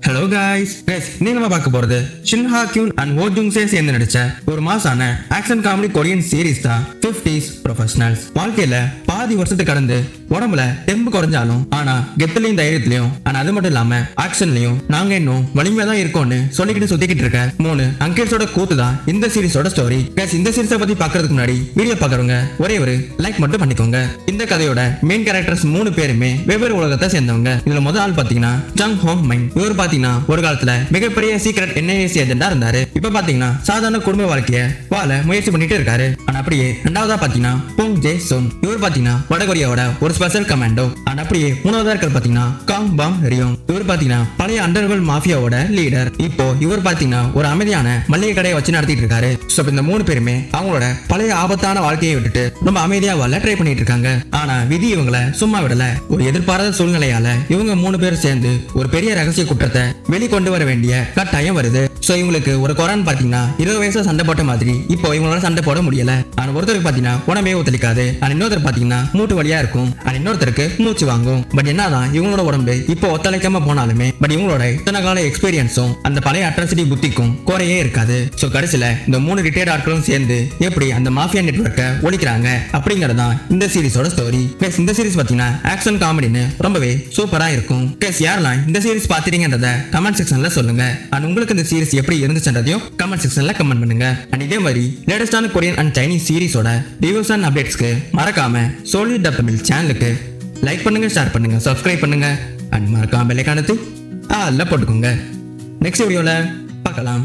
Hello guys இன்னைக்கு நம்ம பார்க்க போறது ஷின் ஹா கியூன் அண்ட் ஓ ஜுங் சே சேர்ந்து நடிச்ச ஒரு மாசான ஆக்ஷன் காமெடி கொரியன் சீரிஸ் தான் 50s ப்ரொஃபஷனல்ஸ். வாழ்க்கையில பாதி வருஷத்துக்கு கடந்து உடம்புல தெம்பு குறைஞ்சாலும் ஆனா கெத்துலயும் தைரியத்திலையும் ஆனா அது மட்டும் இல்லாம ஆக்ஷன்லயும் நாங்க இன்னும் வலிமையா தான் இருக்கோம்னு சொல்லிக்கிட்டு சுத்திக்கிட்டு இருக்க 3 அங்கிள்ஸோட கூத்து தான் இந்த சீரிஸோட ஸ்டோரி. இந்த சீரிஸை பத்தி பாக்குறதுக்கு முன்னாடி வீடியோ பாக்குறவங்க ஒரே ஒரு லைக் மட்டும் பண்ணிக்கோங்க. இந்த கதையோட மெயின் கேரக்டர்ஸ் 3 பேருமே வெவ்வேறு உலகத்தை சேர்ந்தவங்க. இதுல முதல் ஆள் பாத்தீங்கன்னா ஜங் ஹோங் மைன். இவர் பாத்தீங்கன்னா ஒரு காலத்துல மிகப்பெரிய சீக்ரெட் என்ஐஏசி ஏஜென்டா இருந்தாரு. இப்ப பாத்தீங்கன்னா சாதாரண குடும்ப வாழ்க்கைய வாழ முயற்சி பண்ணிட்டு இருக்காரு. ஆனா அப்படியே ரெண்டாவதா பாத்தீங்கன்னா போங் ஜே சோன். இவர் பாத்தீங்கன்னா வடகொரியாவோட ஒரு ஸ்பெஷல் கமாண்டோ. ஆனா அப்படியே மூணாவதா இருக்கிற பாத்தீங்கன்னா காங் பாம் ரியோங். இவர் பாத்தீங்கன்னா பழைய அண்டர்வேர்ல்ட் மாஃபியாவோட லீடர். இப்போ இவர் பாத்தீங்கன்னா ஒரு அமைதியான மளிகை கடையை வச்சு நடத்திட்டு இருக்காரு. இந்த 3 பேருமே அவங்களோட பழைய ஆபத்தான வாழ்க்கையை விட்டுட்டு ரொம்ப அமைதியா வாழ ட்ரை பண்ணிட்டு இருக்காங்க. ஆனா விதி இவங்களை சும்மா விடல. ஒரு எதிர்பாராத சூழ்நிலையால இவங்க 3 பேர் சேர்ந்து ஒரு பெரிய ரகசிய குற்றத்தை வெளிக்கொண்டு வர வேண்டிய கட்டாயம் வருது. இவங்களுக்கு ஒரு கொரான் பாத்தீங்கன்னா 20 வயசுல சண்டை போட்ட மாதிரி இப்போ இவங்களால சண்டை போட முடியல. ஆனா ஒருத்தருக்கு பாத்தீங்கன்னா உடம்பே ஒத்துழைக்காது. ஆனா இன்னொருத்தர் பாத்தீங்கன்னா மூட்டு வழியா இருக்கும். ஆனா இன்னொருத்தருக்கு மூச்சு வாங்கும். பட் என்னதான் இவங்களோட உடம்பு இப்போ ஒத்துழைக்காம போனாலுமே பட் இவங்களோட இத்தனை கால எக்ஸ்பீரியன்ஸும் அந்த பழைய அட்ராசிட்டி புத்திக்கும் குறையே இருக்காது. கடைசியில இந்த 3 ரிட்டையர்ட் ஆட்களும் சேர்ந்து எப்படி அந்த மாஃபியா நெட்வொர்க்கை ஒழிக்கிறாங்க அப்படிங்கறதான் இந்த சீரிஸோட ஸ்டோரி. இந்த சீரிஸ் பாத்தீங்கன்னா ஆக்ஷன் காமெடின்னு ரொம்பவே சூப்பரா இருக்கும். யாரெல்லாம் இந்த சீரிஸ் பாத்தீங்கன்றத கமெண்ட் செக்ஷன்ல சொல்லுங்க. அண்ட் உங்களுக்கு இந்த சீரிஸ் எப்படி இருந்துச்சுன்றதையும் கமெண்ட் செக்ஷன்ல கமெண்ட் பண்ணுங்க. அண்ட் இதே மாதிரி லேட்டஸ்டான கொரியன் அண்ட் சைனீஸ் சீரிஸோட ரிவ்யூஸ் அண்ட் அப்டேட்ஸ்க்கு மறக்காம சோலிட் டப் தமிழ் சேனலுக்கு லைக் பண்ணுங்க, ஷேர் பண்ணுங்க, சப்ஸ்கிரைப் பண்ணுங்க. அண்ட் மறக்காம பெல் ஐகானை ஆல்ல போட்டுக்கோங்க. நெக்ஸ்ட் வீடியோல பார்க்கலாம்.